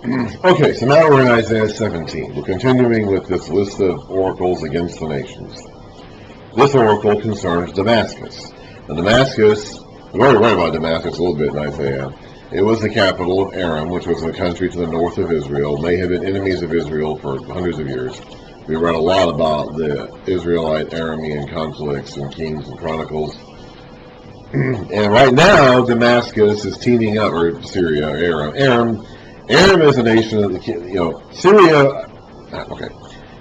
Okay, so now we're in Isaiah 17. We're continuing with this list of oracles against the nations. This oracle concerns Damascus. Now, Damascus, we already read about Damascus a little bit in Isaiah. It was the capital of Aram, which was a country to the north of Israel. They had been enemies of Israel for hundreds of years. We read a lot about the Israelite Aramean conflicts in Kings and Chronicles. And right now, Damascus is teaming up, or Syria, or Aram. Aram is a nation of the, Syria. Okay,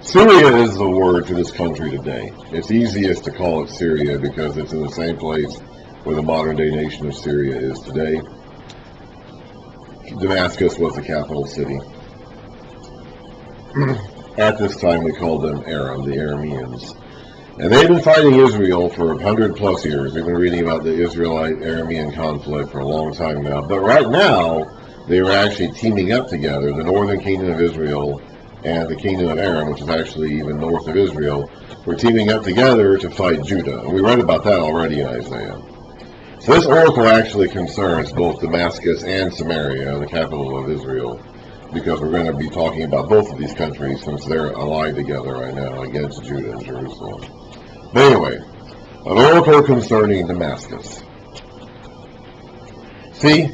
Syria is the word to this country today. It's easiest to call it Syria because it's in the same place where the modern-day nation of Syria is today. Damascus was the capital city. At this time, we called them Aram, the Arameans. And they've been fighting Israel for 100+ years. We've been reading about the Israelite-Aramean conflict for a long time now. But right now, they were actually teaming up together, the northern kingdom of Israel and the kingdom of Aram, which is actually even north of Israel, were teaming up together to fight Judah. And we read about that already in Isaiah. So this oracle actually concerns both Damascus and Samaria, the capital of Israel, because we're going to be talking about both of these countries since they're allied together right now against Judah and Jerusalem. But anyway, an oracle concerning Damascus. See,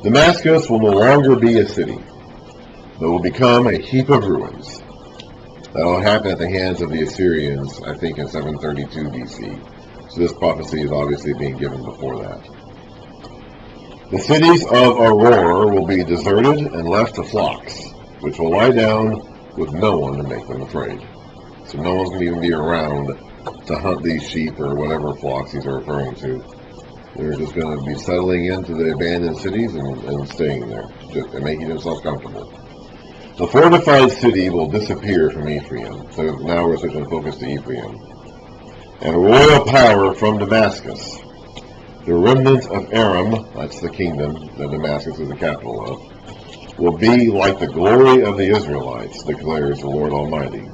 Damascus will no longer be a city, but will become a heap of ruins. That will happen at the hands of the Assyrians, I think, in 732 BC. So this prophecy is obviously being given before that. The cities of Aurora will be deserted and left to flocks, which will lie down with no one to make them afraid. So no one's going to even be around to hunt these sheep or whatever flocks he's referring to. They're just going to be settling into the abandoned cities and staying there, and making themselves comfortable. The fortified city will disappear from Ephraim. So now we're switching focus to Ephraim. And royal power from Damascus. The remnant of Aram, that's the kingdom that Damascus is the capital of, will be like the glory of the Israelites, declares the Lord Almighty.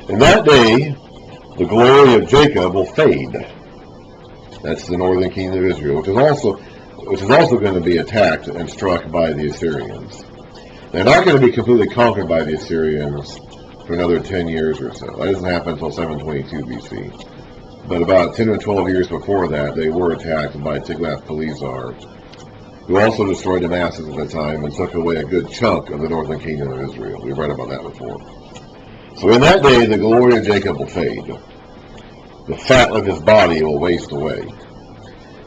In that day, the glory of Jacob will fade. That's the northern kingdom of Israel, which is also going to be attacked and struck by the Assyrians. They're not going to be completely conquered by the Assyrians for another 10 years or so. That doesn't happen until 722 BC. But about 10 or 12 years before that, they were attacked by Tiglath-Pileser, who also destroyed Damascus at the time and took away a good chunk of the northern kingdom of Israel. We've read about that before. So in that day, the glory of Jacob will fade. The fat of his body will waste away.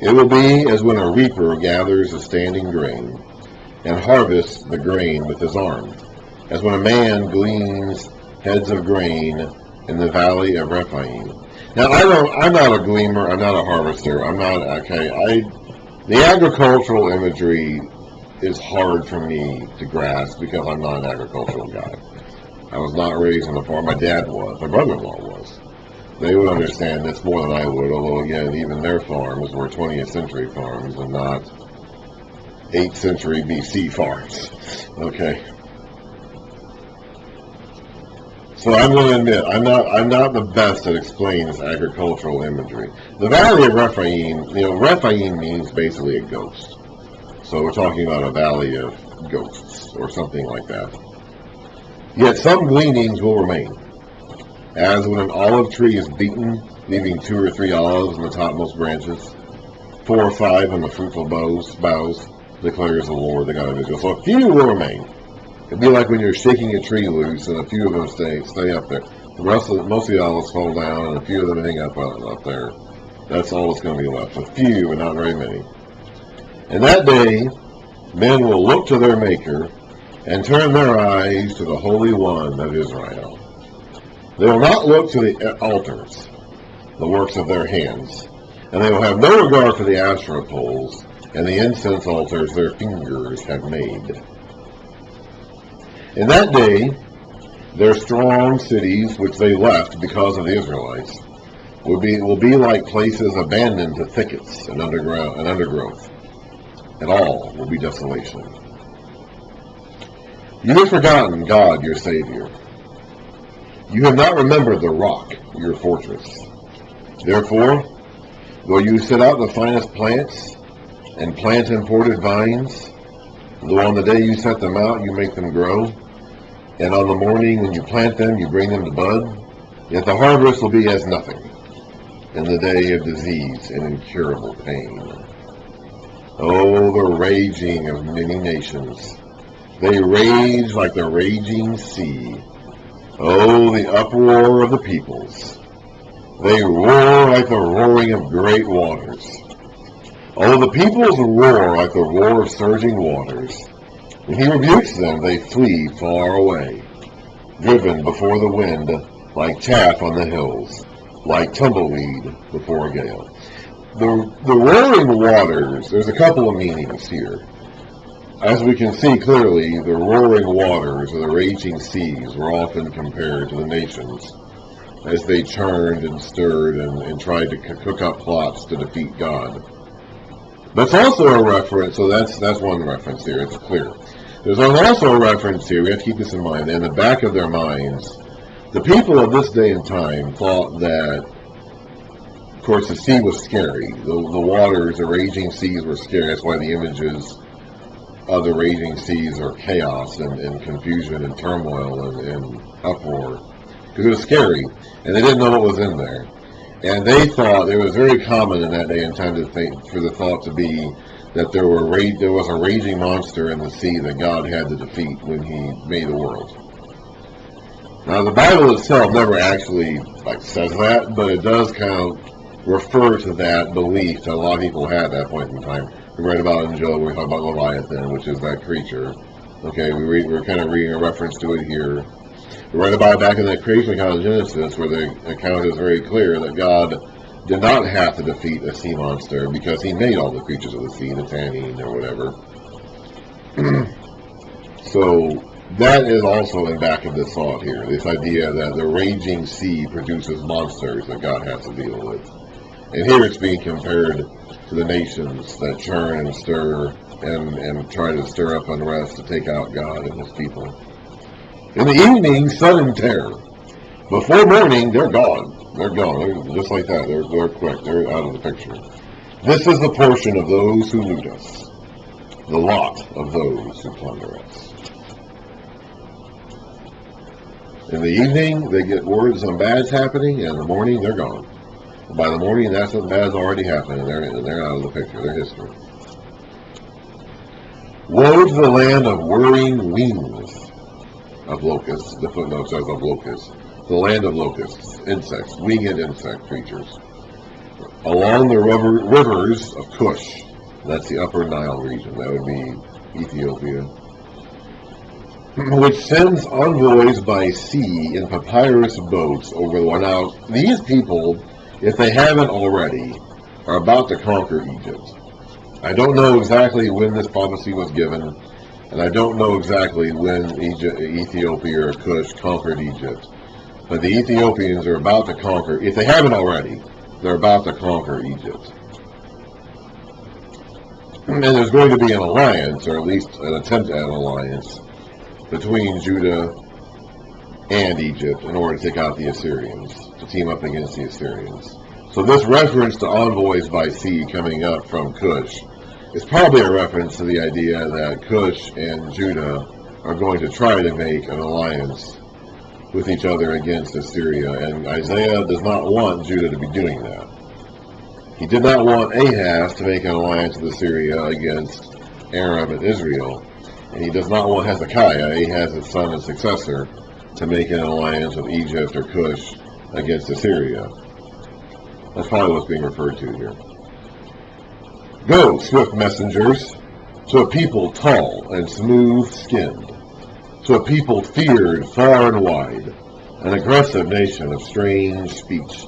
It will be as when a reaper gathers the standing grain and harvests the grain with his arm, as when a man gleans heads of grain in the valley of Rephaim. Now, I'm not a gleaner, I'm not a harvester, the agricultural imagery is hard for me to grasp because I'm not an agricultural guy. I was not raised on a farm. My dad was. My brother-in-law was. They would understand this more than I would, although, again, even their farms were 20th century farms and not 8th century BC farms. Okay. So I'm going to admit, I'm not the best at explaining this agricultural imagery. The Valley of Rephaim, Rephaim means basically a ghost. So we're talking about a valley of ghosts or something like that. Yet some gleanings will remain, as when an olive tree is beaten, leaving 2 or 3 olives in the topmost branches, 4 or 5 on the fruitful boughs, declares the Lord, the God of Israel. So a few will remain. It'd be like when you're shaking a tree loose and a few of them stay up there. Most of the olives fall down and a few of them hang up there. That's all that's going to be left. A few and not very many. In that day, men will look to their Maker and turn their eyes to the Holy One of Israel. They will not look to the altars, the works of their hands, and they will have no regard for the Asherah poles and the incense altars their fingers have made. In that day, their strong cities, which they left because of the Israelites, will be like places abandoned to thickets and undergrowth, and all will be desolation. You have forgotten God, your Savior. You have not remembered the rock, your fortress. Therefore, though you set out the finest plants and plant imported vines, Though on the day you set them out, you make them grow, and on the morning when you plant them, you bring them to bud. Yet the harvest will be as nothing in the day of disease and incurable pain. Oh, the raging of many nations. They rage like the raging sea. Oh, the uproar of the peoples. They roar like the roaring of great waters. Oh, the peoples roar like the roar of surging waters. When he rebukes them, they flee far away, driven before the wind like chaff on the hills, like tumbleweed before a gale. The roaring waters, there's a couple of meanings here. As we can see clearly, the roaring waters or the raging seas were often compared to the nations as they churned and stirred and tried to cook up plots to defeat God. That's also a reference, so that's one reference here, it's clear. There's also a reference here, we have to keep this in mind, in the back of their minds, the people of this day and time thought that, of course, the sea was scary. The waters, the raging seas were scary. That's why the images of the raging seas are chaos and confusion and turmoil and uproar. Because it was scary, and they didn't know what was in there. And they thought, it was very common in that day and time to think, for the thought to be that there was a raging monster in the sea that God had to defeat when he made the world. Now, the Bible itself never actually says that, but it does kind of refer to that belief that a lot of people had at that point in time. We read about it in Job, we talk about Leviathan, which is that creature. Okay, we're kind of reading a reference to it here. We read about it back in that creation account of Genesis, where the account is very clear that God did not have to defeat a sea monster because he made all the creatures of the sea, the tannin or whatever. So that is also in back of this thought here, this idea that the raging sea produces monsters that God has to deal with. And here it's being compared to the nations that churn and stir and try to stir up unrest to take out God and his people. In the evening, sudden terror. Before morning, they're gone. They're gone. They're just like that. They're quick. They're out of the picture. This is the portion of those who loot us, the lot of those who plunder us. In the evening, they get word something bad's happening, and in the morning, they're gone. And by the morning, that something bad's already happened, and they're out of the picture. They're history. Woe to the land of whirring wings of locusts. The footnote says of locusts. The land of locusts, insects, winged insect creatures. Along the rivers of Cush. That's the upper Nile region. That would be Ethiopia. Which sends envoys by sea in papyrus boats over the water. Now, these people, if they haven't already, are about to conquer Egypt. I don't know exactly when this prophecy was given, and I don't know exactly when Ethiopia or Cush conquered Egypt. But the Ethiopians are about to conquer, if they haven't already, they're about to conquer Egypt. And there's going to be an alliance, or at least an attempt at an alliance, between Judah and Egypt in order to take out the Assyrians, to team up against the Assyrians. So this reference to envoys by sea coming up from Cush is probably a reference to the idea that Cush and Judah are going to try to make an alliance with each other against Assyria. And Isaiah does not want Judah to be doing that. He did not want Ahaz to make an alliance with Assyria against Aram and Israel. And he does not want Hezekiah, Ahaz's son and successor, to make an alliance with Egypt or Cush against Assyria. That's probably what's being referred to here. Go, swift messengers, to a people tall and smooth-skinned, to a people feared far and wide, an aggressive nation of strange speech,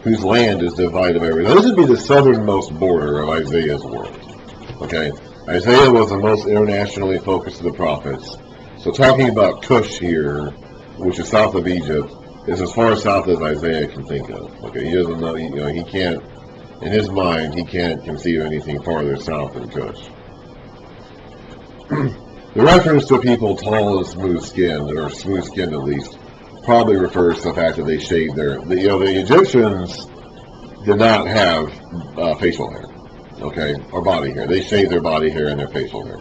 whose land is divided by rivers. Now, this would be the southernmost border of Isaiah's world. Okay? Isaiah was the most internationally focused of the prophets. So talking about Cush here, which is south of Egypt, is as far south as Isaiah can think of. Okay, he doesn't know, he can't, in his mind, he can't conceive of anything farther south than Cush. The reference to people tall and smooth-skinned, or smooth-skinned at least, probably refers to the fact that they shaved the Egyptians did not have facial hair. Okay, or body hair. They shaved their body hair and their facial hair.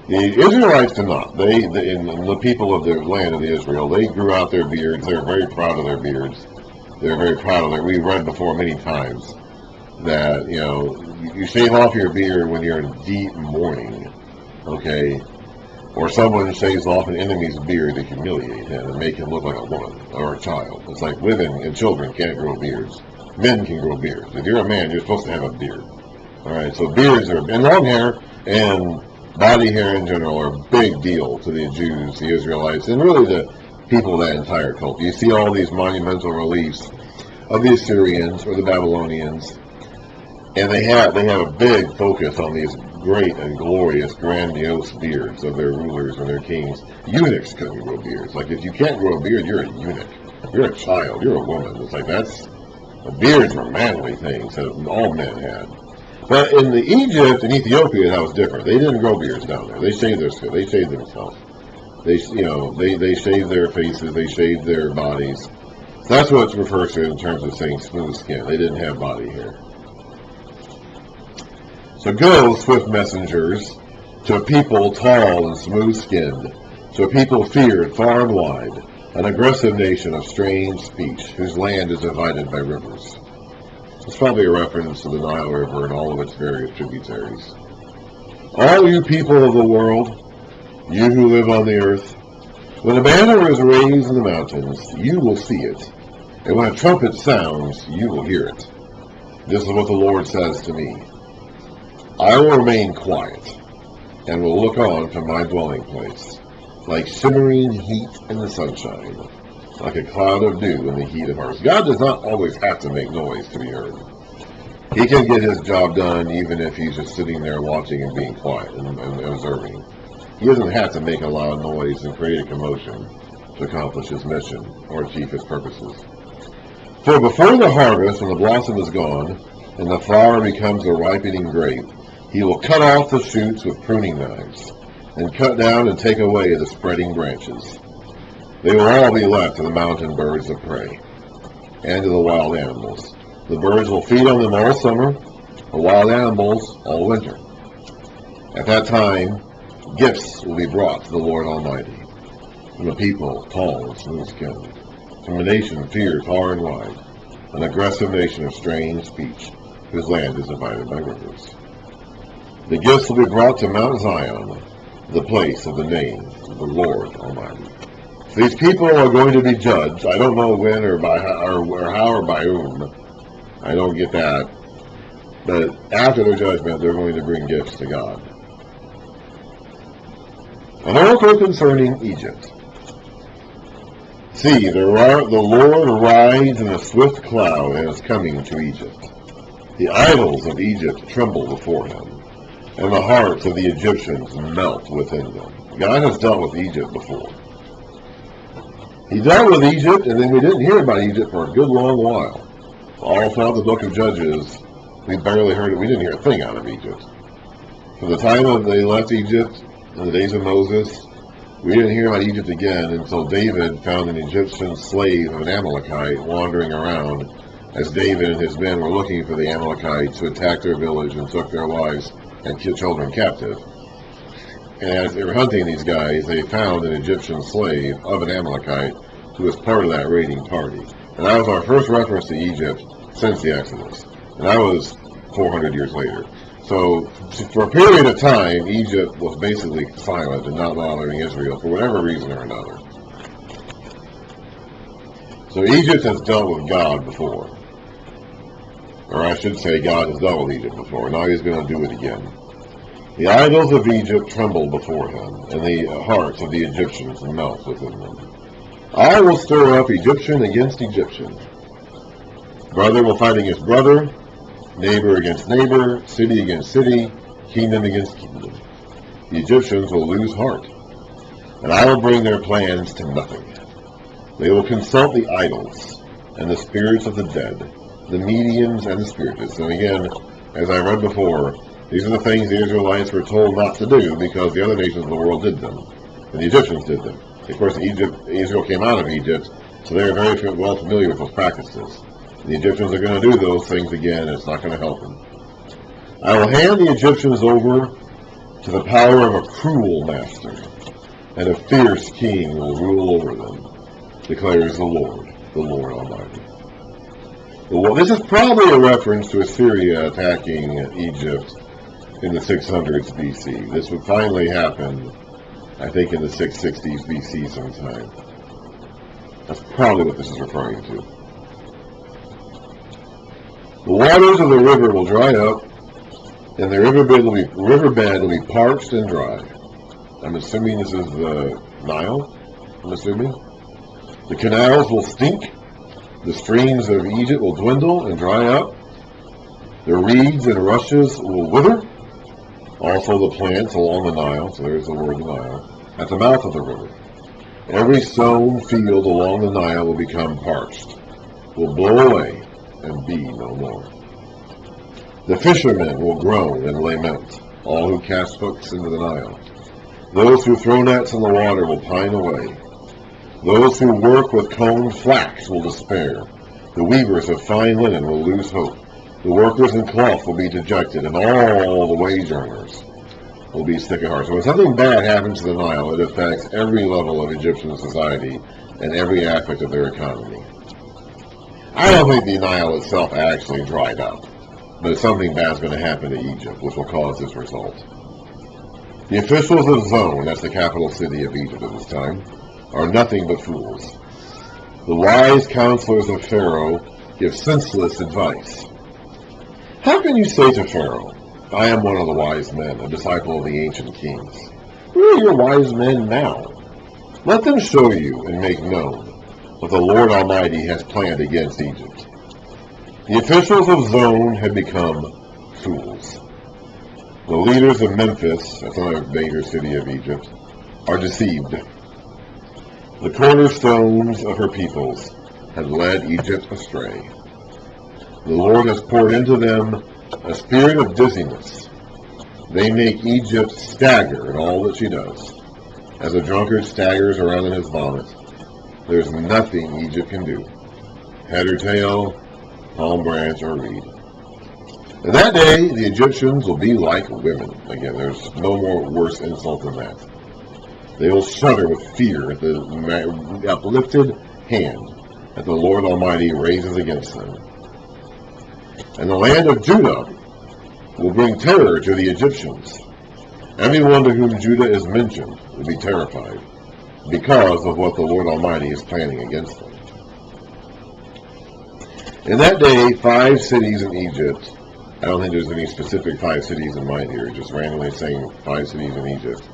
The Israelites did not. And the people of the land of Israel, they grew out their beards. They're very proud of their beards. They're very proud of it. We've read before many times that, you shave off your beard when you're in deep mourning, okay? Or someone shaves off an enemy's beard to humiliate him and make him look like a woman or a child. It's like women and children can't grow beards. Men can grow beards. If you're a man, you're supposed to have a beard. All right, so beards and long hair and body hair in general are a big deal to the Jews, the Israelites, and really the people of that entire culture. You see all these monumental reliefs of the Assyrians or the Babylonians, and they have a big focus on these great and glorious, grandiose beards of their rulers and their kings. Eunuchs couldn't grow beards. Like, if you can't grow a beard, you're a eunuch. You're a child. You're a woman. It's like beards were manly things that all men had. But in Egypt and Ethiopia, that was different. They didn't grow beards down there. They shaved they shaved themselves. They shaved their faces. They shaved their bodies. So that's what it refers to in terms of saying smooth skin. They didn't have body hair. So go, swift messengers, to a people tall and smooth-skinned, to a people feared far and wide, an aggressive nation of strange speech, whose land is divided by rivers. It's probably a reference to the Nile River and all of its various tributaries. All you people of the world, you who live on the earth, when a banner is raised in the mountains, you will see it, and when a trumpet sounds, you will hear it. This is what the Lord says to me. I will remain quiet, and will look on from my dwelling place, like shimmering heat in the sunshine, like a cloud of dew in the heat of harvest. God does not always have to make noise to be heard. He can get his job done even if he's just sitting there watching and being quiet and observing. He doesn't have to make a loud noise and create a commotion to accomplish his mission or achieve his purposes. For before the harvest, when the blossom is gone, and the flower becomes a ripening grape, he will cut off the shoots with pruning knives, and cut down and take away the spreading branches. They will all be left to the mountain birds of prey, and to the wild animals. The birds will feed on them all summer, the wild animals all winter. At that time, gifts will be brought to the Lord Almighty, from a people tall and smooth-skinned, from a nation feared far and wide, an aggressive nation of strange speech, whose land is divided by rivers. The gifts will be brought to Mount Zion, the place of the name of the Lord Almighty. So these people are going to be judged. I don't know when or by how or by whom. I don't get that. But after their judgment, they're going to bring gifts to God. An oracle concerning Egypt. See, the Lord rides in a swift cloud and is coming to Egypt. The idols of Egypt tremble before him, and the hearts of the Egyptians melt within them. God has dealt with Egypt before. He dealt with Egypt, and then we didn't hear about Egypt for a good long while. All throughout the book of Judges, we barely heard it. We didn't hear a thing out of Egypt. From the time they left Egypt, in the days of Moses, we didn't hear about Egypt again until David found an Egyptian slave of an Amalekite wandering around as David and his men were looking for the Amalekites who attacked their village and took their wives and children captive. And as they were hunting these guys, they found an Egyptian slave of an Amalekite who was part of that raiding party. And that was our first reference to Egypt since the Exodus. And that was 400 years later. So for a period of time, Egypt was basically silent and not bothering Israel for whatever reason or another. So Egypt has dealt with God before. Or I should say God has dealt with Egypt before. Now he's going to do it again. The idols of Egypt tremble before him, and the hearts of the Egyptians melt within them. I will stir up Egyptian against Egyptian. Brother will fight against brother, neighbor against neighbor, city against city, kingdom against kingdom. The Egyptians will lose heart, and I will bring their plans to nothing. They will consult the idols and the spirits of the dead, the mediums and the spiritists. And again, as I read before, these are the things the Israelites were told not to do because the other nations of the world did them, and the Egyptians did them. Of course, Israel came out of Egypt, so they were very well familiar with those practices. The Egyptians are going to do those things again, and it's not going to help them. I will hand the Egyptians over to the power of a cruel master, and a fierce king will rule over them, declares the Lord Almighty. Well, this is probably a reference to Assyria attacking Egypt in the 600s BC. This would finally happen, I think, in the 660s BC sometime. That's probably what this is referring to. The waters of the river will dry up, and the riverbed will be parched and dry. I'm assuming this is the Nile. The canals will stink. The streams of Egypt will dwindle and dry up. The reeds and rushes will wither. Also the plants along the Nile, so there's the word Nile, at the mouth of the river. Every sown field along the Nile will become parched, will blow away, and be no more. The fishermen will groan and lament, all who cast hooks into the Nile. Those who throw nets in the water will pine away. Those who work with combed flax will despair. The weavers of fine linen will lose hope. The workers in cloth will be dejected, and all the wage earners will be sick at heart. So when something bad happens to the Nile, it affects every level of Egyptian society and every aspect of their economy. I don't think the Nile itself actually dried up, but something bad is going to happen to Egypt, which will cause this result. The officials of Zone, that's the capital city of Egypt at this time, are nothing but fools. The wise counselors of Pharaoh give senseless advice. How can you say to Pharaoh, I am one of the wise men, a disciple of the ancient kings? Where are your wise men now? Let them show you and make known what the Lord Almighty has planned against Egypt. The officials of Zone had become fools. The leaders of Memphis, that's another major city of Egypt, are deceived. The cornerstones of her peoples have led Egypt astray. The Lord has poured into them a spirit of dizziness. They make Egypt stagger in all that she does. As a drunkard staggers around in his vomit, there's nothing Egypt can do. Head or tail, palm branch or reed. In that day, the Egyptians will be like women. Again, there's no more worse insult than that. They will shudder with fear at the uplifted hand that the Lord Almighty raises against them. And the land of Judah will bring terror to the Egyptians. Everyone to whom Judah is mentioned will be terrified because of what the Lord Almighty is planning against them. In that day, 5 cities in Egypt, I don't think there's any specific 5 cities in mind here, just randomly saying 5 cities in Egypt,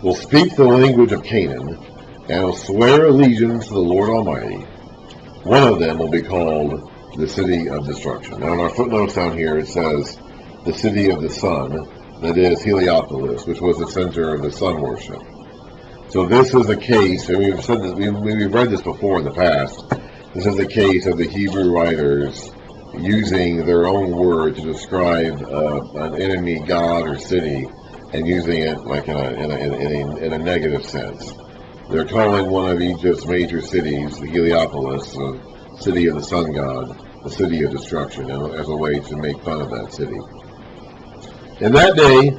will speak the language of Canaan and will swear allegiance to the Lord Almighty. One of them will be called the city of destruction. Now in our footnotes down here it says the city of the sun, that is Heliopolis, which was the center of the sun worship. So this is a case, and we've said that we've read this before in the past. This is a case of the Hebrew writers using their own word to describe an enemy god or city, and using it like in a negative sense. They're calling one of Egypt's major cities, the Heliopolis, the city of the sun god, the city of destruction, as a way to make fun of that city. In that day,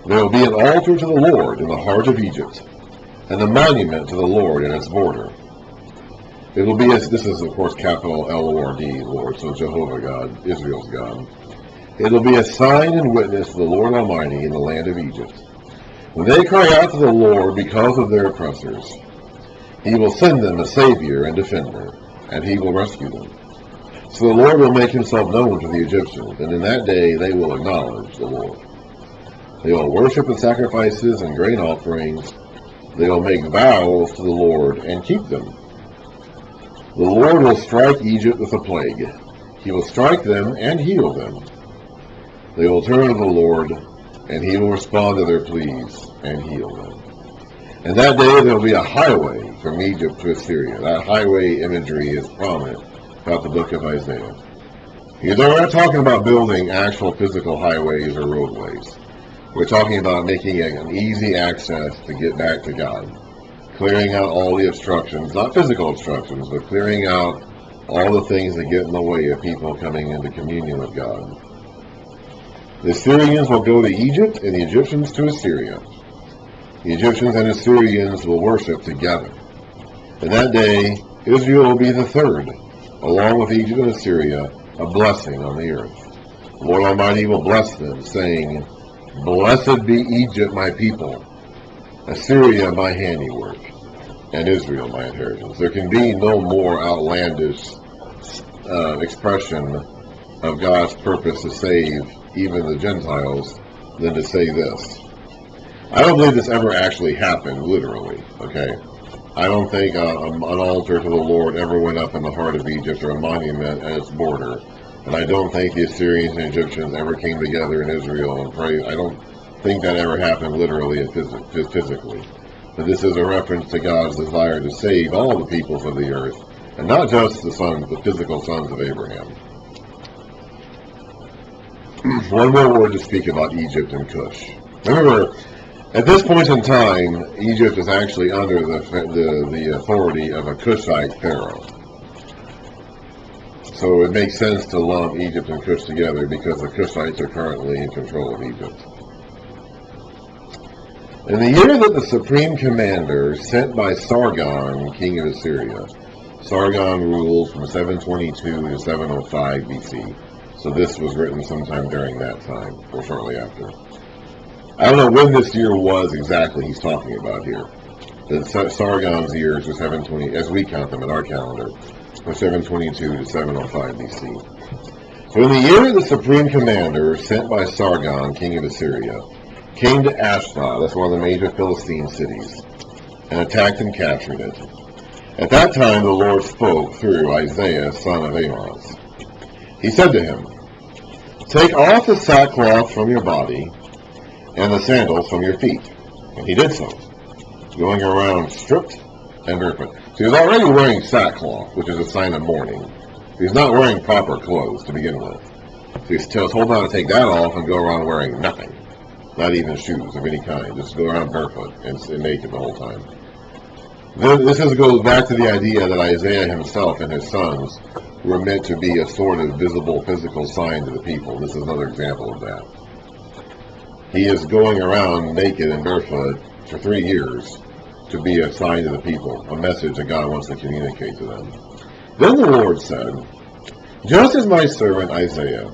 there will be an altar to the Lord in the heart of Egypt, and a monument to the Lord in its border. It will be, this is of course capital L-O-R-D, Lord, so Jehovah God, Israel's God. It will be a sign and witness to the Lord Almighty in the land of Egypt. When they cry out to the Lord because of their oppressors, He will send them a Savior and Defender, and He will rescue them. So the Lord will make Himself known to the Egyptians, and in that day they will acknowledge the Lord. They will worship with sacrifices and grain offerings. They will make vows to the Lord and keep them. The Lord will strike Egypt with a plague. He will strike them and heal them. They will turn to the Lord, and He will respond to their pleas and heal them. And that day there will be a highway from Egypt to Assyria. That highway imagery is prominent throughout the book of Isaiah. We're not talking about building actual physical highways or roadways. We're talking about making an easy access to get back to God. Clearing out all the obstructions, not physical obstructions, but clearing out all the things that get in the way of people coming into communion with God. The Assyrians will go to Egypt, and the Egyptians to Assyria. The Egyptians and Assyrians will worship together. In that day, Israel will be the third, along with Egypt and Assyria, a blessing on the earth. The Lord Almighty will bless them, saying, Blessed be Egypt, my people, Assyria, my handiwork, and Israel, my inheritance. There can be no more outlandish expression of God's purpose to save even the Gentiles than to say this. I don't believe this ever actually happened, literally, okay? I don't think an altar to the Lord ever went up in the heart of Egypt or a monument at its border. And I don't think the Assyrians and Egyptians ever came together in Israel and prayed. I don't think that ever happened literally and physically. But this is a reference to God's desire to save all the peoples of the earth, and not just the physical sons of Abraham. One more word to speak about Egypt and Cush. Remember, at this point in time, Egypt is actually under the authority of a Cushite pharaoh. So it makes sense to lump Egypt and Cush together because the Cushites are currently in control of Egypt. In the year that the supreme commander sent by Sargon, king of Assyria, Sargon ruled from 722 to 705 BC. So this was written sometime during that time, or shortly after. I don't know when this year was exactly he's talking about here. Sargon's years are 720, as we count them in our calendar, from 722 to 705 BC. So in the year the supreme commander, sent by Sargon, king of Assyria, came to Ashdod, that's one of the major Philistine cities, and attacked and captured it. At that time the Lord spoke through Isaiah, son of Amoz. He said to him, Take off the sackcloth from your body, and the sandals from your feet. And he did so, going around stripped and barefoot. So he was already wearing sackcloth, which is a sign of mourning. He's not wearing proper clothes to begin with. So he's told how to take that off and go around wearing nothing. Not even shoes of any kind. Just go around barefoot and naked the whole time. This goes back to the idea that Isaiah himself and his sons were meant to be a sort of visible physical sign to the people. This is another example of that. He is going around naked and barefoot for 3 years to be a sign to the people, a message that God wants to communicate to them. Then the Lord said, Just as my servant Isaiah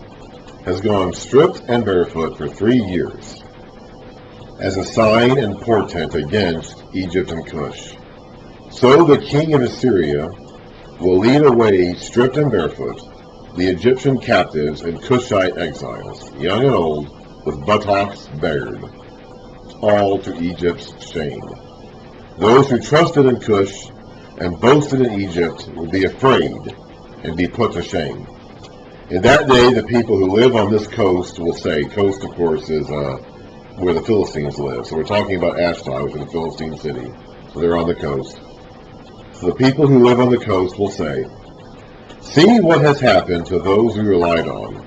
has gone stripped and barefoot for 3 years, as a sign and portent against Egypt and Cush, so the king of Assyria will lead away stripped and barefoot the Egyptian captives and Cushite exiles, young and old, with buttocks bared, all to Egypt's shame. Those who trusted in Cush and boasted in Egypt will be afraid and be put to shame. In that day, the people who live on this coast will say, coast, of course, is where the Philistines live. So we're talking about Ashdod, which is a Philistine city. So they're on the coast. So the people who live on the coast will say, See what has happened to those we relied on,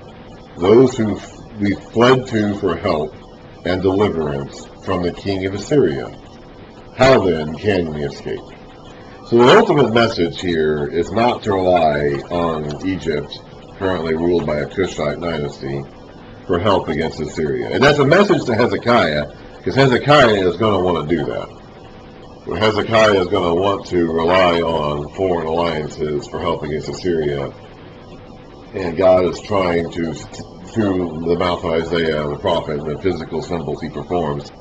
those who we fled to for help and deliverance from the king of Assyria. How then can we escape? So the ultimate message here is not to rely on Egypt, currently ruled by a Cushite dynasty, for help against Assyria. And that's a message to Hezekiah, because Hezekiah is going to want to do that. Where Hezekiah is going to want to rely on foreign alliances for help against Assyria. And God is trying to, through the mouth of Isaiah, the prophet, and the physical symbols he performs,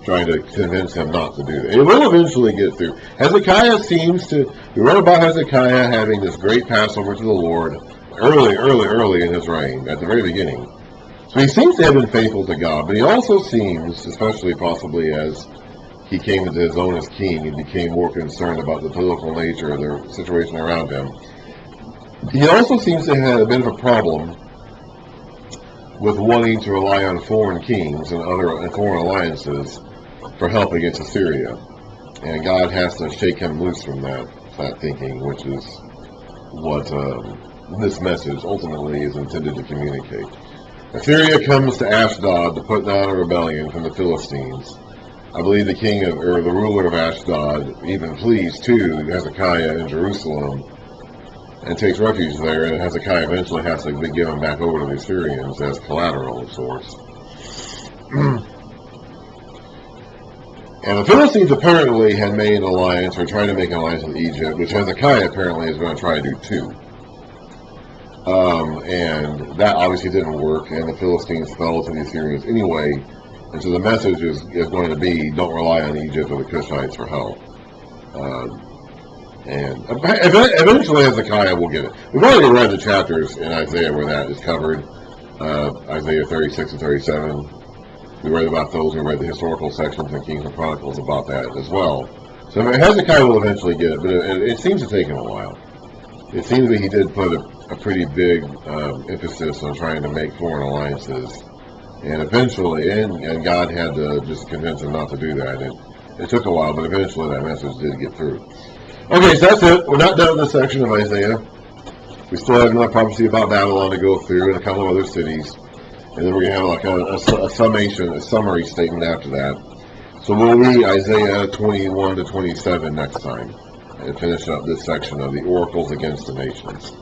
trying to convince him not to do that. It will eventually get through. Hezekiah seems to, we read about Hezekiah having this great Passover to the Lord early in his reign, at the very beginning. So he seems to have been faithful to God, but he also seems, especially possibly as he came into his own as king and became more concerned about the political nature of the situation around him, he also seems to have had a bit of a problem with wanting to rely on foreign kings and other foreign alliances for help against Assyria. And God has to shake him loose from that thinking, which is what this message ultimately is intended to communicate. Assyria comes to Ashdod to put down a rebellion from the Philistines. I believe the the ruler of Ashdod even flees to Hezekiah in Jerusalem and takes refuge there, and Hezekiah eventually has to be given back over to the Assyrians as collateral of sorts. And the Philistines apparently had made an alliance, or tried to make an alliance with Egypt, which Hezekiah apparently is going to try to do too. And that obviously didn't work, and the Philistines fell to the Assyrians anyway. And so the message is going to be, don't rely on Egypt or the Cushites for help. And eventually Hezekiah will get it. We've already read the chapters in Isaiah where that is covered. Isaiah 36 and 37. We read about those. We read the historical sections in Kings and Chronicles about that as well. So Hezekiah will eventually get it, but it seems to take him a while. It seems that he did put a pretty big emphasis on trying to make foreign alliances. And eventually, and God had to just convince him not to do that. It took a while, but eventually that message did get through. Okay, so that's it. We're not done with this section of Isaiah. We still have another prophecy about Babylon to go through and a couple of other cities. And then we're going to have a summation, a summary statement after that. So we'll read Isaiah 21 to 27 next time and finish up this section of the oracles against the nations.